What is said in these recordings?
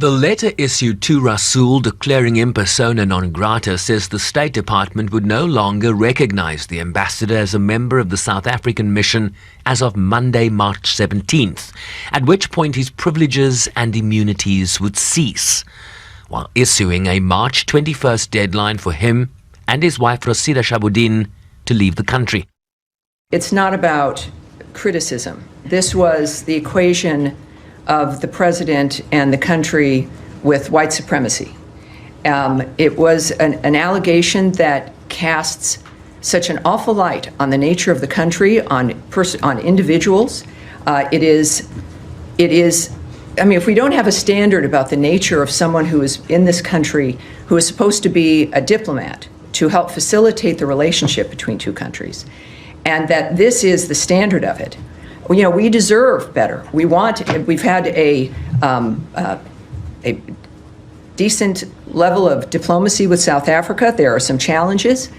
The letter issued to Rasul declaring him persona non grata says the State Department would no longer recognize the ambassador as a member of the South African mission as of Monday, March 17th, at which point his privileges and immunities would cease, while issuing a March 21st deadline for him and his wife Rasida Shabuddin to leave the country. It's not about criticism. This was the equation of the president and the country with white supremacy. It was an allegation that casts such an awful light on the nature of the country, on individuals. It is. I mean, if we don't have a standard about the nature of someone who is in this country, who is supposed to be a diplomat to help facilitate the relationship between two countries, and that this is the standard of it, we deserve better. We've had a decent level of diplomacy with South Africa. There are some challenges,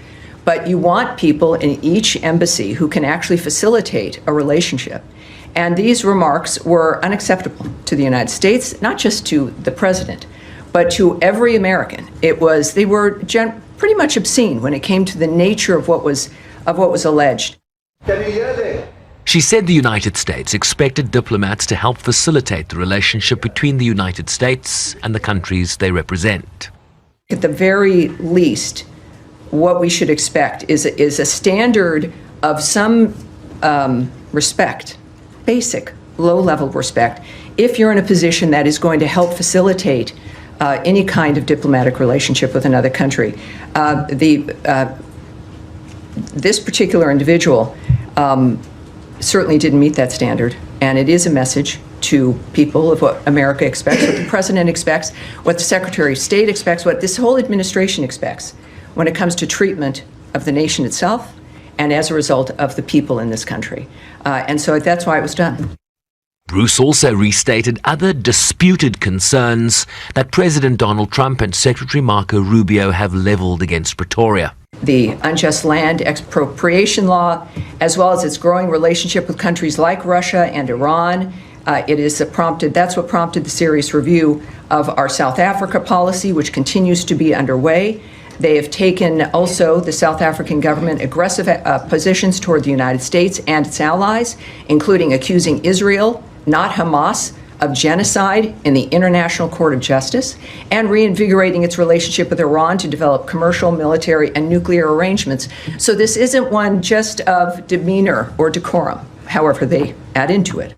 but you want people in each embassy who can actually facilitate a relationship. And these remarks were unacceptable to the United States, not just to the president, but to every American. They were pretty much obscene when it came to the nature of what was alleged. Can you hear that? She said the United States expected diplomats to help facilitate the relationship between the United States and the countries they represent. At the very least, what we should expect is a standard of some respect, basic, low-level respect, if you're in a position that is going to help facilitate any kind of diplomatic relationship with another country. This particular individual certainly didn't meet that standard, and it is a message to people of what America expects, what the president expects, what the Secretary of State expects, what this whole administration expects when it comes to treatment of the nation itself and as a result of the people in this country. And so that's why it was done. Bruce also restated other disputed concerns that President Donald Trump and Secretary Marco Rubio have leveled against Pretoria. The unjust land expropriation law, as well as its growing relationship with countries like Russia and Iran. That's what prompted the serious review of our South Africa policy, which continues to be underway. They have taken also, the South African government, aggressive positions toward the United States and its allies, including accusing Israel, not Hamas, of genocide in the International Court of Justice, and reinvigorating its relationship with Iran to develop commercial, military, and nuclear arrangements. So this isn't one just of demeanor or decorum, however they add into it.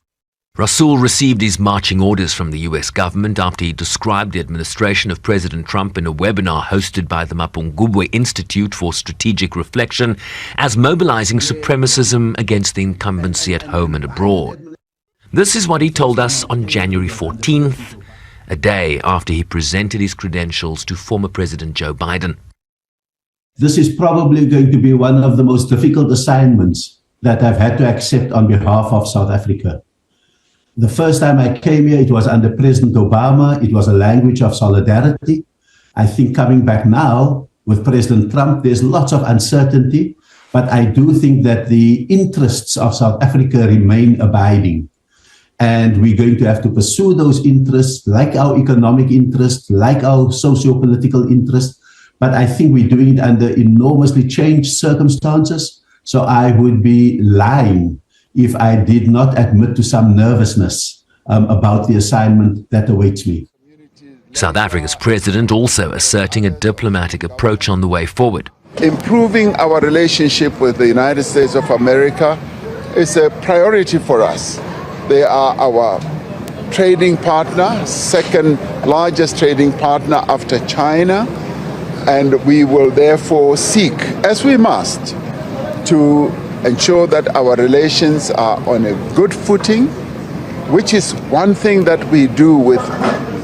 Rasul received his marching orders from the US government after he described the administration of President Trump in a webinar hosted by the Mapungubwe Institute for Strategic Reflection as mobilizing supremacism against the incumbency at home and abroad. This is what he told us on January 14th, a day after he presented his credentials to former President Joe Biden. This is probably going to be one of the most difficult assignments that I've had to accept on behalf of South Africa. The first time I came here, it was under President Obama. It was a language of solidarity. I think coming back now with President Trump, there's lots of uncertainty, but I do think that the interests of South Africa remain abiding. And we're going to have to pursue those interests, like our economic interests, like our socio-political interests. But I think we're doing it under enormously changed circumstances. So I would be lying if I did not admit to some nervousness about the assignment that awaits me. South Africa's president also asserting a diplomatic approach on the way forward. Improving our relationship with the United States of America is a priority for us. They are our trading partner, second largest trading partner after China, and we will therefore seek, as we must, to ensure that our relations are on a good footing, which is one thing that we do with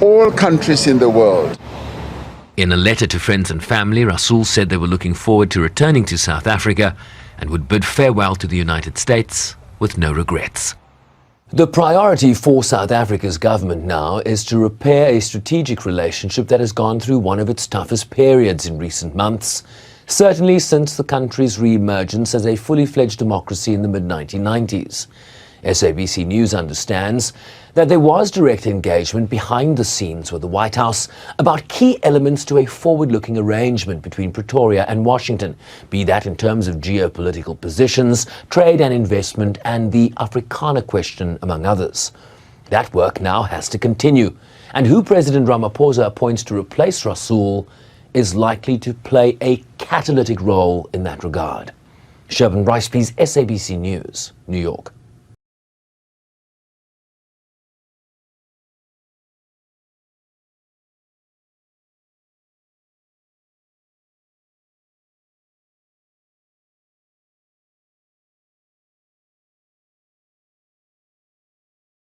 all countries in the world. In a letter to friends and family, Rasul said they were looking forward to returning to South Africa and would bid farewell to the United States with no regrets. The priority for South Africa's government now is to repair a strategic relationship that has gone through one of its toughest periods in recent months, certainly since the country's re-emergence as a fully fledged democracy in the mid-1990s. SABC News understands that there was direct engagement behind the scenes with the White House about key elements to a forward-looking arrangement between Pretoria and Washington, be that in terms of geopolitical positions, trade and investment, and the Afrikaner question, among others. That work now has to continue, and who President Ramaphosa appoints to replace Rasul is likely to play a catalytic role in that regard. Shervin Bryce, please, SABC News, New York.